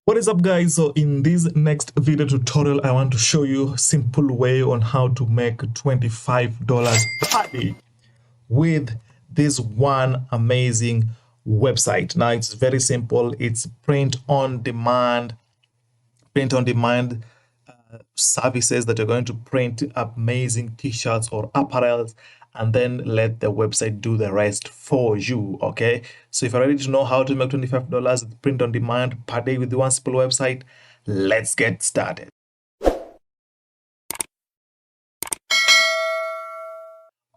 What is up, guys? So in this next video tutorial, I want to show you a simple way on how to make $25 per day with this one amazing website. Now it's very simple. It's print on demand services that are going to print amazing t-shirts or apparels and then let the website do the rest for you. Okay, so if you're ready to know how to make $25 print on demand per day with one simple website, let's get started.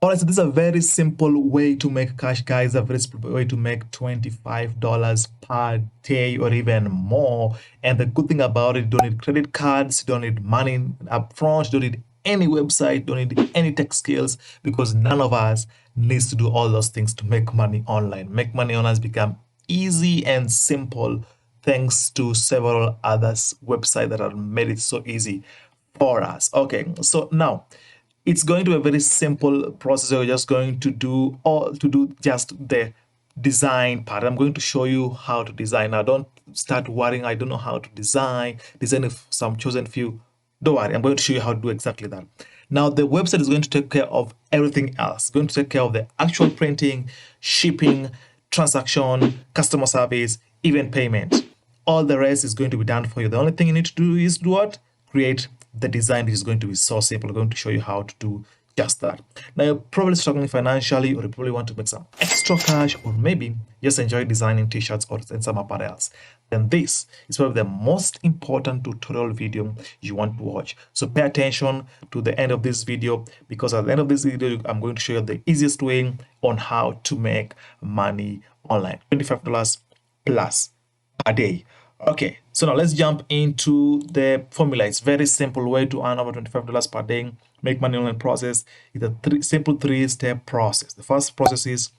Alright, so this is a very simple way to make cash, guys. A very simple way to make $25 per day or even more. And the good thing about it, you don't need credit cards, you don't need money up front, you don't need any website, don't need any tech skills, because none of us needs to do all those things to make money online. Make money online has become easy and simple thanks to several other websites that have made it so easy for us. Okay, so now it's going to be a very simple process. We're just going to do just the design part. I'm going to show you how to design. Now don't start worrying, I don't know how to design some chosen few. Don't worry, I'm going to show you how to do exactly that. Now the website is going to take care of everything else. It's going to take care of the actual printing, shipping, transaction, customer service, even payment. All the rest is going to be done for you. The only thing you need to do is do what? Create the design, which is going to be so simple. I'm going to show you how to do just that. Now you're probably struggling financially, or you probably want to make some extra cash, or maybe just enjoy designing t-shirts or some apparels. Then this is probably the most important tutorial video you want to watch. So pay attention to the end of this video, because at the end of this video I'm going to show you the easiest way on how to make money online. $25 plus a day. Okay, so now let's jump into the formula. It's very simple way to earn over $25 per day, make money online process. It's a simple three-step process. The first process is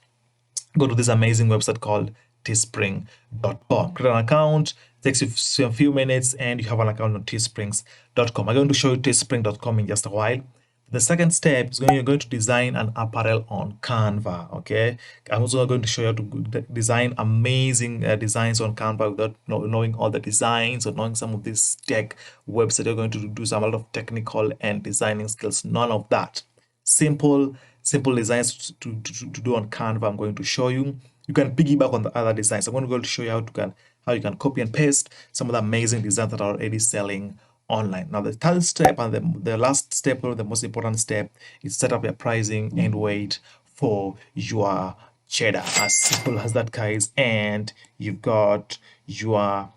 go to this amazing website called Teespring.com. Create an account, takes you a few minutes, and you have an account on Teesprings.com. I'm going to show you Teespring.com in just a while. The second step is you're going to design an apparel on Canva. Okay, I'm also going to show you how to design amazing designs on Canva without knowing all the designs or knowing some of this tech website. You're going to do a lot of technical and designing skills. None of that. Simple designs to do on Canva. I'm going to show you. You can piggyback on the other designs. I'm going to show you how you can copy and paste some of the amazing designs that are already selling online. Now the third step and the last step, or the most important step, is set up your pricing and wait for your cheddar. As simple as that, guys, and you've got your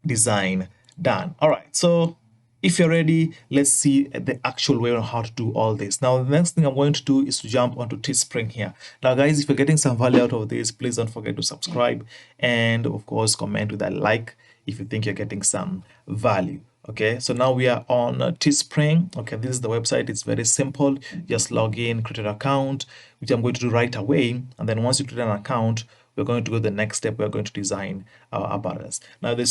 design done. All right, so if you're ready, let's see the actual way on how to do all this. Now the next thing I'm going to do is to jump onto Teespring here. Now guys, if you're getting some value out of this, please don't forget to subscribe, and of course comment with a like if you think you're getting some value. Okay, so now we are on Teespring. Okay, this is the website. It's very simple. Just log in, create an account, which I'm going to do right away. And then once you create an account, we're going to go to the next step. We're going to design our apparels. Now they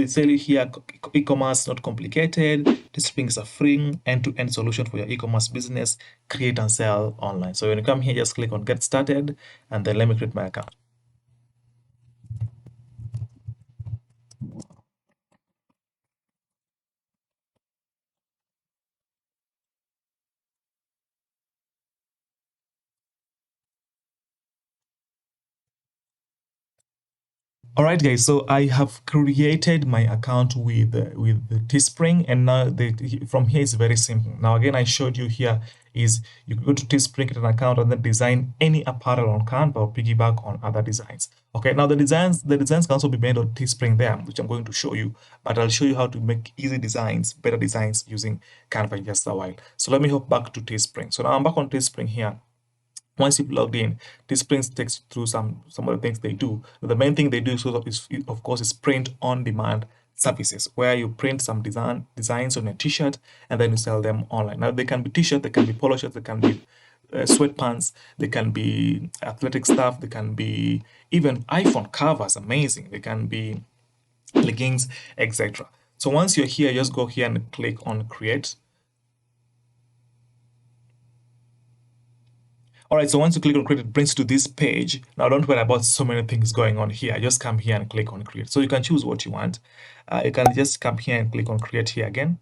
tell you here, e-commerce not complicated. Teespring is a free end-to-end solution for your e-commerce business. Create and sell online. So when you come here, just click on get started, and then let me create my account. All right, guys, so I have created my account with the Teespring, and now from here is very simple. Now again, I showed you here is you go to Teespring, create an account, and then design any apparel on Canva or piggyback on other designs. Okay, now the designs can also be made on Teespring there, which I'm going to show you, but I'll show you how to make easy designs, better designs using Canva in just a while. So let me hop back to Teespring. So now I'm back on Teespring here. Once you've logged in, Teespring takes you through some of the things they do. The main thing they do is, of course, is print on demand services, where you print some designs on a t-shirt and then you sell them online. Now they can be t-shirts, they can be polo shirts, they can be sweatpants, they can be athletic stuff, they can be even iPhone covers, amazing, they can be leggings, etc. So once you're here, just go here and click on create. All right, so once you click on create, it brings you to this page. Now, don't worry about so many things going on here. Just come here and click on create. So you can choose what you want. You can just come here and click on create here again.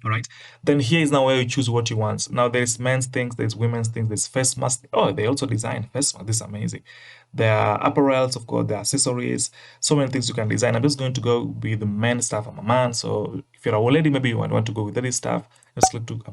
All right, then here is now where you choose what you want. Now there's men's things, there's women's things, there's face masks. Oh, they also design face masks. This is amazing. There are apparels, of course, there are accessories, so many things you can design. I'm just going to go with the men's stuff. I'm a man, so if you're a lady, maybe you want to go with lady stuff. I'm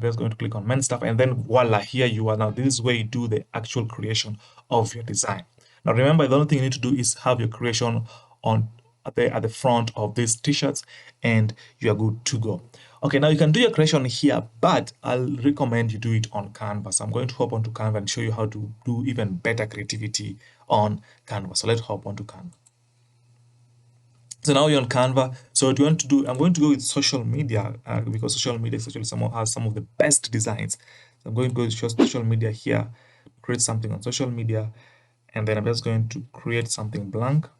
just going to click on men's stuff, and then voila, here you are. Now this is where you do the actual creation of your design. Now remember, the only thing you need to do is have your creation on at the front of these t-shirts, and you are good to go. Okay, now you can do your creation here, but I'll recommend you do it on Canva. So I'm going to hop onto Canva and show you how to do even better creativity on Canva. So let's hop onto Canva. So now you're on Canva. So what you want to do, I'm going to go with social media because social media actually has some of the best designs. So I'm going to go to social media here, create something on social media, and then I'm just going to create something blank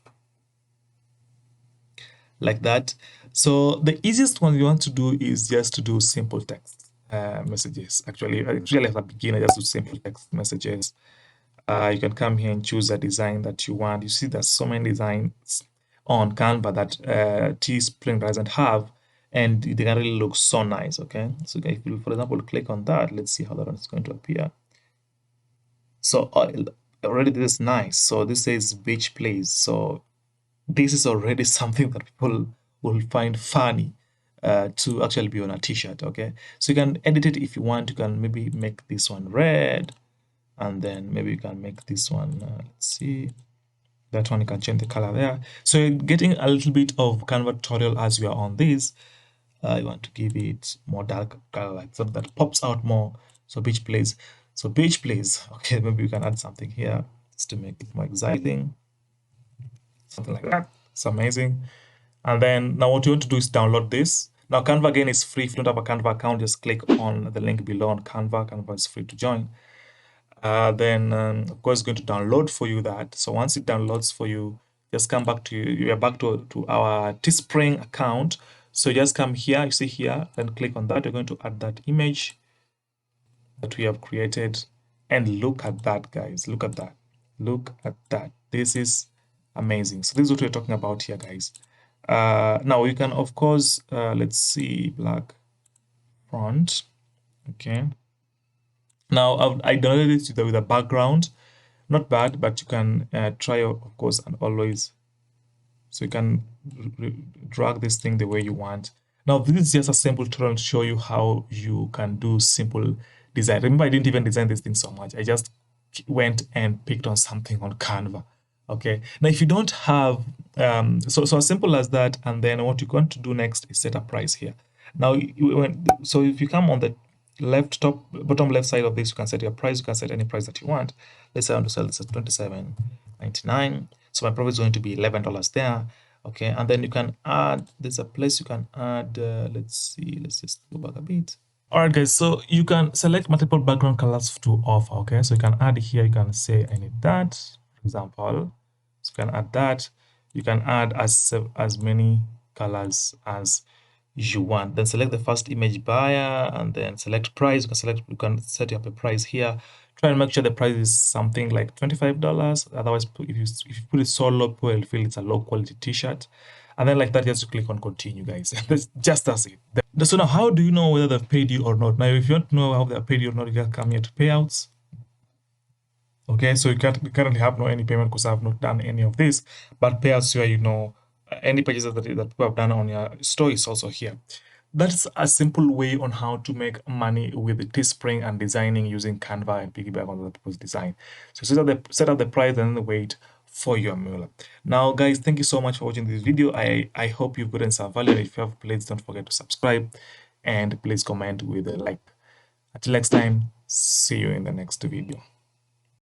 like that. So the easiest one you want to do is just to do simple text messages. Actually, as a beginner, just do simple text messages. You can come here and choose a design that you want. You see there's so many designs on Canva that Teespring doesn't have, and they can really look so nice. Okay, so if you, for example, click on that, let's see how that one is going to appear. So already this is nice. So this says beach place. So this is already something that people will find funny to actually be on a t-shirt. Okay, so you can edit it if you want. You can maybe make this one red, and then maybe you can make this one let's see, that one you can change the color there. So you're getting a little bit of Canva tutorial as we are on this. You want to give it more dark color, like something that pops out more. So beach place, okay, maybe you can add something here just to make it more exciting, something like that. It's amazing. And then now what you want to do is download this. Now Canva again is free. If you don't have a Canva account, just click on the link below on Canva. Canva is free to join. Then of course it's going to download for you that. So once it downloads for you, just come back to you're back to our Teespring account. So just come here, you see here, and click on that. You're going to add that image that we have created, and look at that, guys. Look at that. Look at that. This is amazing. So this is what we're talking about here, guys. Now you can, of course, let's see, black font. Okay. Now I downloaded it with a background. Not bad, but you can try, of course, and always. So you can drag this thing the way you want. Now this is just a simple tutorial to show you how you can do simple design. Remember, I didn't even design this thing so much. I just went and picked on something on Canva. Okay, now if you don't have so as simple as that, and then what you're going to do next is set a price here. Now so if you come on the bottom left side of this, you can set your price. You can set any price that you want. Let's say I want to sell this at $27.99. So my profit is going to be $11 there. Okay, and then you can add, there's a place you can add, let's see, let's just go back a bit. All right, guys, so you can select multiple background colors to offer. Okay, so you can add here, you can say I need that, for example. So you can add that. You can add as many colors as you want. Then select the first image buyer, and then select price. You can set up a price here. Try and make sure the price is something like $25. Otherwise, if you put it so low, people will feel it's a low quality t-shirt. And then like that, just click on continue, guys. Just as it. So now, how do you know whether they've paid you or not? Now, if you want to know how they've paid you or not, you can come here to payouts. Okay, so you currently have no any payment because I have not done any of this, but payouts where you know any purchases that people have done on your store is also here. That's a simple way on how to make money with Teespring and designing using Canva and piggyback on other people's design. So set up the price and then wait for your mule. Now, guys, thank you so much for watching this video. I hope you've gotten some value. If you have, please don't forget to subscribe and please comment with a like. Until next time, see you in the next video.